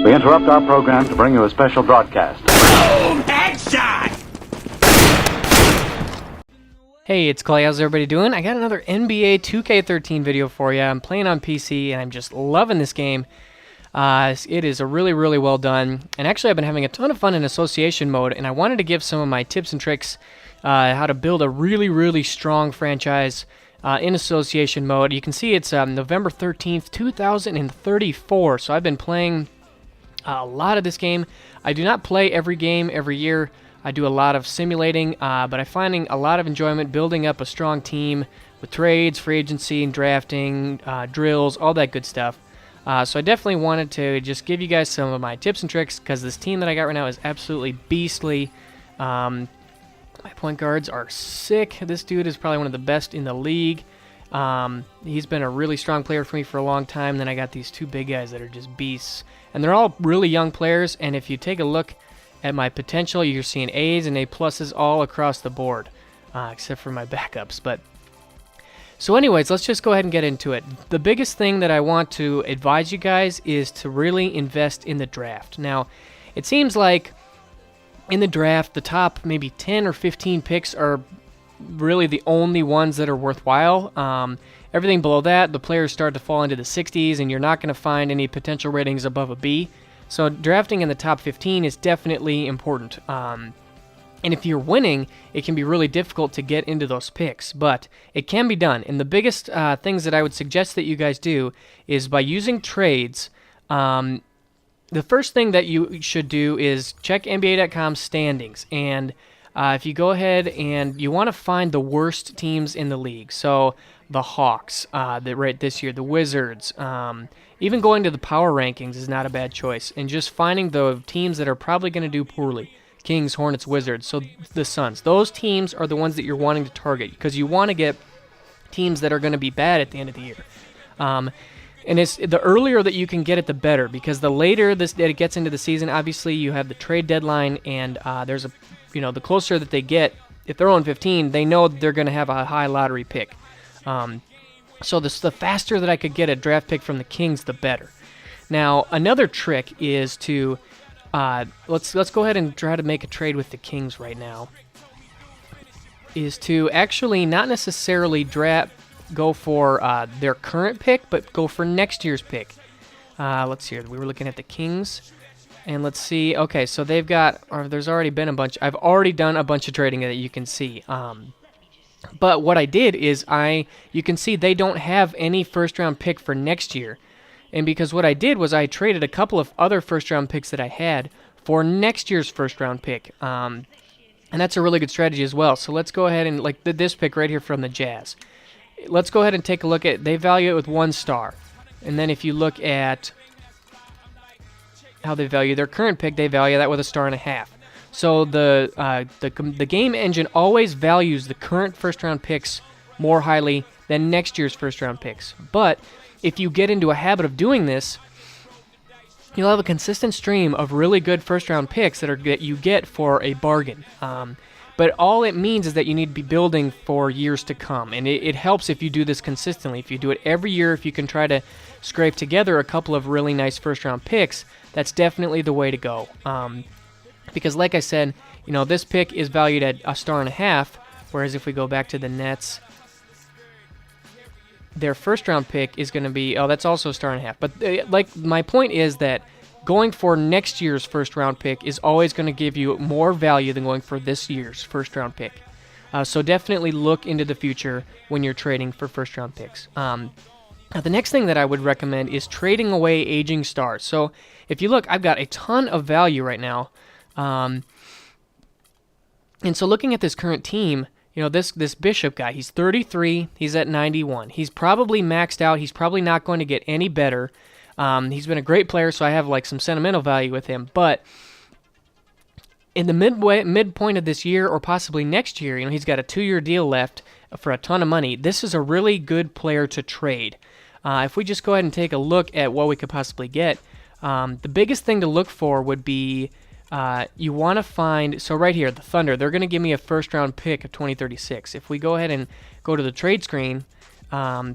We interrupt our program to bring you a special broadcast. Boom! Headshot! Hey, it's Clay. How's everybody doing? I got another NBA 2K13 video for you. I'm playing on PC, and I'm just loving this game. It is a really, really well done. And actually, I've been having a ton of fun in association mode, and I wanted to give some of my tips and tricks how to build a really, really strong franchise in association mode. You can see it's November 13th, 2034, so I've been playing a lot of this game. I do not play every game every year. I do a lot of simulating, but I'm finding a lot of enjoyment building up a strong team with trades, free agency, and drafting, drills, all that good stuff. So I definitely wanted to just give you guys some of my tips and tricks because this team that I got right now is absolutely beastly. My point guards are sick. This dude is probably one of the best in the league. He's been a really strong player for me for a long time. Then I got these two big guys that are just beasts. And they're all really young players, and if you take a look at my potential, you're seeing A's and A pluses all across the board, except for my backups. But so anyways, let's just go ahead and get into it. The biggest thing that I want to advise you guys is to really invest in the draft. Now, it seems like in the draft, the top maybe 10 or 15 picks are really the only ones that are worthwhile. Everything below that, the players start to fall into the 60s, and you're not going to find any potential ratings above a B. So drafting in the top 15 is definitely important. And if you're winning, it can be really difficult to get into those picks, but it can be done. And the biggest things that I would suggest that you guys do is by using trades. The first thing that you should do is check NBA.com standings. And if you go ahead and you want to find the worst teams in the league, so the Hawks, right this year, the Wizards, even going to the power rankings is not a bad choice, and just finding the teams that are probably going to do poorly. Kings, Hornets, Wizards, so the Suns. Those teams are the ones that you're wanting to target because you want to get teams that are going to be bad at the end of the year. And it's the earlier that you can get it, the better, because the later that it gets into the season, obviously you have the trade deadline, and there's a, the closer that they get, if they're on 15, they know they're going to have a high lottery pick. So the faster that I could get a draft pick from the Kings, the better. Now, another trick is to let's go ahead and try to make a trade with the Kings right now. Is to actually not necessarily go for their current pick, but go for next year's pick. Let's see here. We were looking at the Kings, and let's see. Okay, so they've got. There's already been a bunch. I've already done a bunch of trading that you can see. But what I did is you can see they don't have any first-round pick for next year. And because what I did was I traded a couple of other first-round picks that I had for next year's first-round pick. And that's a really good strategy as well. So let's go ahead and, like this pick right here from the Jazz. Let's go ahead and take a look at, they value it with 1 star. And then if you look at how they value their current pick, they value that with 1.5 stars. So the game engine always values the current first-round picks more highly than next year's first-round picks. But if you get into a habit of doing this, you'll have a consistent stream of really good first-round picks that you get for a bargain. But all it means is that you need to be building for years to come. And it helps if you do this consistently. If you do it every year, if you can try to scrape together a couple of really nice first-round picks, that's definitely the way to go. Because like I said, this pick is valued at 1.5 stars, whereas if we go back to the Nets, their first-round pick is going to be, that's also 1.5 stars. But my point is that going for next year's first-round pick is always going to give you more value than going for this year's first-round pick. So definitely look into the future when you're trading for first-round picks. Now, the next thing that I would recommend is trading away aging stars. So if you look, I've got a ton of value right now. And so looking at this current team, this Bishop guy, he's 33, he's at 91. He's probably maxed out. He's probably not going to get any better. He's been a great player, so I have some sentimental value with him. But in the midpoint of this year or possibly next year, he's got a 2-year deal left for a ton of money. This is a really good player to trade. If we just go ahead and take a look at what we could possibly get, the biggest thing to look for would be you want to find, so right here, the Thunder, they're going to give me a first-round pick of 2036. If we go ahead and go to the trade screen, I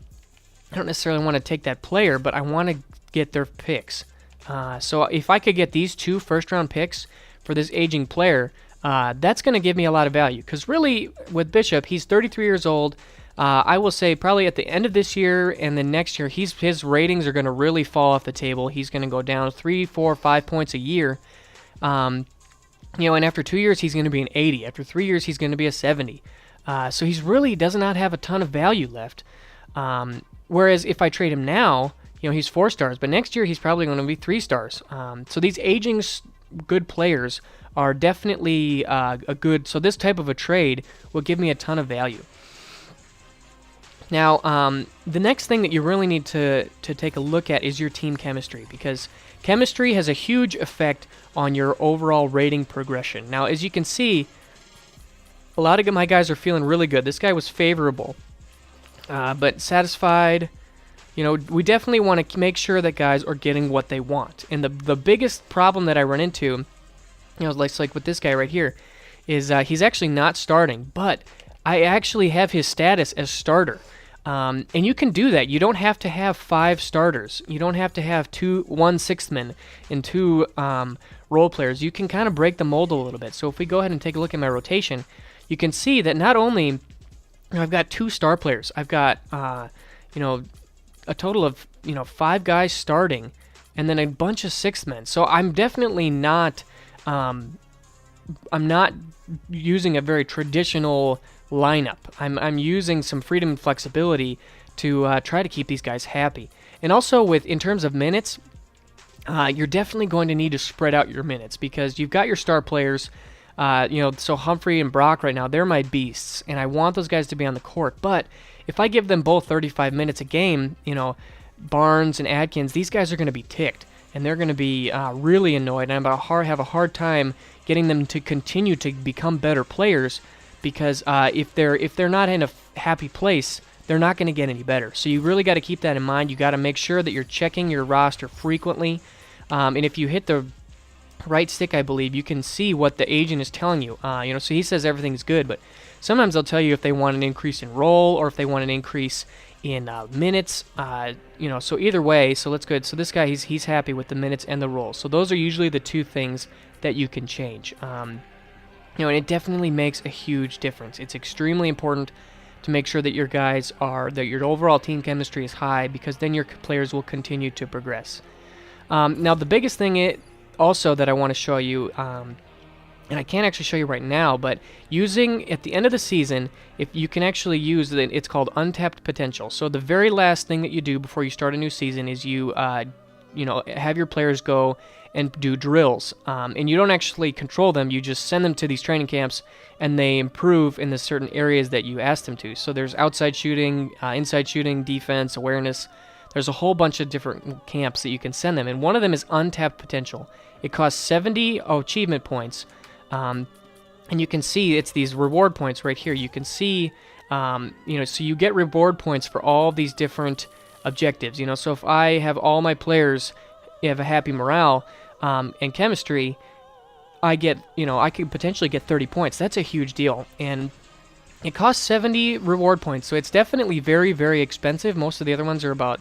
don't necessarily want to take that player, but I want to get their picks. So if I could get these 2 first-round picks for this aging player, that's going to give me a lot of value. Because really, with Bishop, he's 33 years old. I will say probably at the end of this year and then next year, his ratings are going to really fall off the table. He's going to go down 3, 4, 5 points a year. And after 2 years, he's going to be an 80. After 3 years, he's going to be a 70. So he's really does not have a ton of value left. Whereas if I trade him now, he's 4 stars, but next year he's probably going to be 3 stars. So these aging good players are definitely so this type of a trade will give me a ton of value. Now, the next thing that you really need to take a look at is your team chemistry, because chemistry has a huge effect on your overall rating progression. Now, as you can see, a lot of my guys are feeling really good. This guy was favorable, but satisfied. We definitely want to make sure that guys are getting what they want. And the biggest problem that I run into, like with this guy right here, is he's actually not starting, but I actually have his status as starter. And you can do that. You don't have to have 5 starters. You don't have to have 1 sixth-man and 2 role players. You can kind of break the mold a little bit. So if we go ahead and take a look at my rotation, you can see that not only I've got 2 star players, I've got a total of 5 guys starting, and then a bunch of sixth-men. So I'm definitely not I'm not using a very traditional lineup. I'm using some freedom and flexibility to try to keep these guys happy. And also in terms of minutes, you're definitely going to need to spread out your minutes, because you've got your star players. So Humphrey and Brock right now, they're my beasts, and I want those guys to be on the court. But if I give them both 35 minutes a game, Barnes and Adkins, these guys are going to be ticked, and they're going to be really annoyed, and I'm going to have a hard time getting them to continue to become better players, because if they're not in a happy place, they're not going to get any better. So you really got to keep that in mind. You got to make sure that you're checking your roster frequently, and if you hit the right stick, I believe, you can see what the agent is telling you. So he says everything's good, but sometimes they'll tell you if they want an increase in role or if they want an increase in minutes. So either way, so let's go. So this guy, he's happy with the minutes and the role. So those are usually the 2 things that you can change. And it definitely makes a huge difference. It's extremely important to make sure that your guys that your overall team chemistry is high, because then your players will continue to progress. Now, the biggest thing also that I want to show you, and I can't actually show you right now, but using at the end of the season, if you can actually use it's called untapped potential. So the very last thing that you do before you start a new season is you have your players go and do drills, and you don't actually control them. You just send them to these training camps, and they improve in the certain areas that you ask them to. So there's outside shooting, inside shooting, defense, awareness. There's a whole bunch of different camps that you can send them, and one of them is untapped potential. It costs 70 achievement points, and you can see it's these reward points right here. You can see, so you get reward points for all these different objectives. So if I have all my players have a happy morale and chemistry, I could potentially get 30 points. That's a huge deal, and it costs 70 reward points, so it's definitely very, very expensive. Most of the other ones are about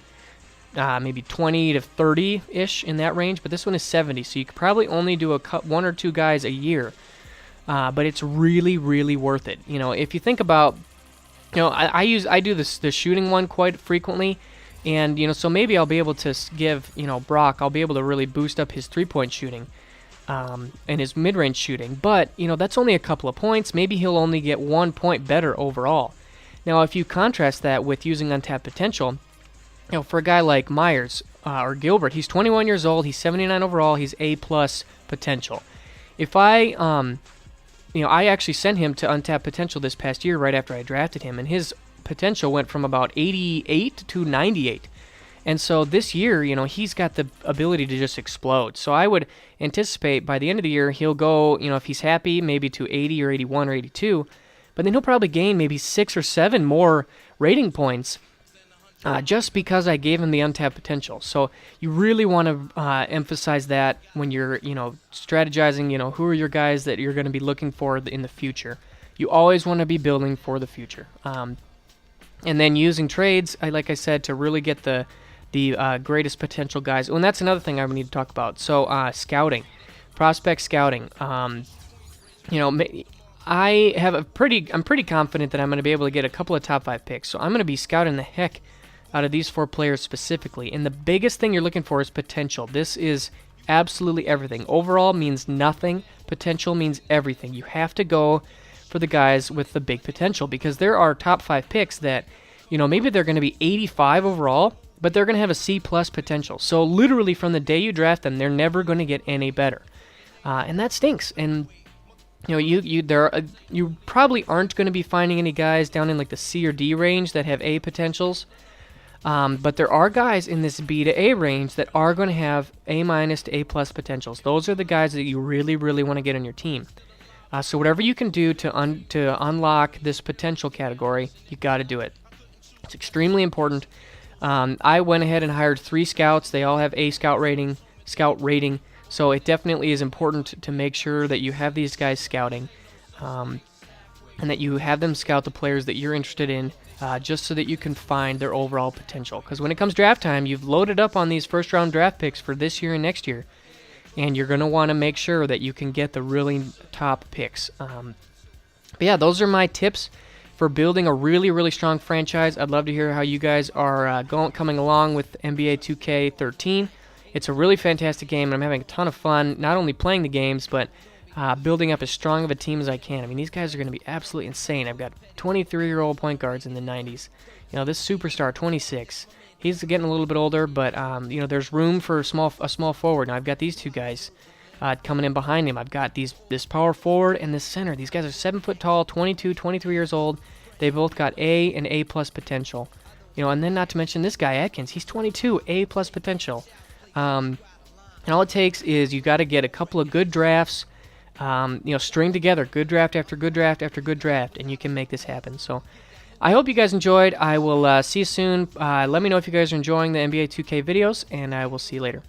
maybe 20 to 30-ish in that range, but this one is 70, so you could probably only do 1 or 2 guys a year, but it's really, really worth it. If you think about, I do the shooting one quite frequently, and so maybe I'll be able to give Brock, I'll be able to really boost up his 3-point shooting and his mid-range shooting, but that's only a couple of points. Maybe he'll only get 1 point better overall. Now, if you contrast that with using untapped potential, for a guy like Myers or Gilbert, he's 21 years old, he's 79 overall, he's A+ potential. If I actually sent him to untapped potential this past year right after I drafted him, and his potential went from about 88 to 98. And so this year, he's got the ability to just explode. So I would anticipate by the end of the year, he'll go, if he's happy, maybe to 80 or 81 or 82, but then he'll probably gain maybe 6 or 7 more rating points just because I gave him the untapped potential. So you really want to emphasize that when you're, strategizing, who are your guys that you're going to be looking for in the future. You always want to be building for the future. And then using trades, like I said, to really get the the greatest potential guys. Oh, and that's another thing I would need to talk about. So scouting, prospect scouting. You know, I'm pretty confident that I'm going to be able to get a couple of top 5 picks. So I'm going to be scouting the heck out of these 4 players specifically. And the biggest thing you're looking for is potential. This is absolutely everything. Overall means nothing. Potential means everything. You have to go for the guys with the big potential, because there are top 5 picks that, you know, maybe they're going to be 85 overall, but they're going to have a C+ potential. So literally from the day you draft them, they're never going to get any better. And that stinks. And you know, you probably aren't going to be finding any guys down in like the C or D range that have A potentials. But there are guys in this B to A range that are going to have A- to A+ potentials. Those are the guys that you really, really want to get on your team. So whatever you can do to unlock this potential category, you got to do it. It's extremely important. I went ahead and hired 3 scouts. They all have A scout rating. So it definitely is important to make sure that you have these guys scouting, and that you have them scout the players that you're interested in, just so that you can find their overall potential. Because when it comes draft time, you've loaded up on these first-round draft picks for this year and next year, and you're going to want to make sure that you can get the really top picks. But yeah, those are my tips for building a really, really strong franchise. I'd love to hear how you guys are coming along with NBA 2K13. It's a really fantastic game, and I'm having a ton of fun, not only playing the games, but building up as strong of a team as I can. I mean, these guys are going to be absolutely insane. I've got 23-year-old point guards in the 90s. You know, this superstar, 26. He's getting a little bit older, but you know, there's room for a small forward. Now I've got these 2 guys coming in behind him. I've got this power forward and this center. These guys are 7 foot tall, 22, 23 years old. They both got A and A+ potential. You know, and then not to mention this guy Atkins. He's 22, A+ potential. And all it takes is you got to get a couple of good drafts, you know, string together good draft after good draft after good draft, and you can make this happen. So I hope you guys enjoyed. I will see you soon. Let me know if you guys are enjoying the NBA 2K videos, and I will see you later.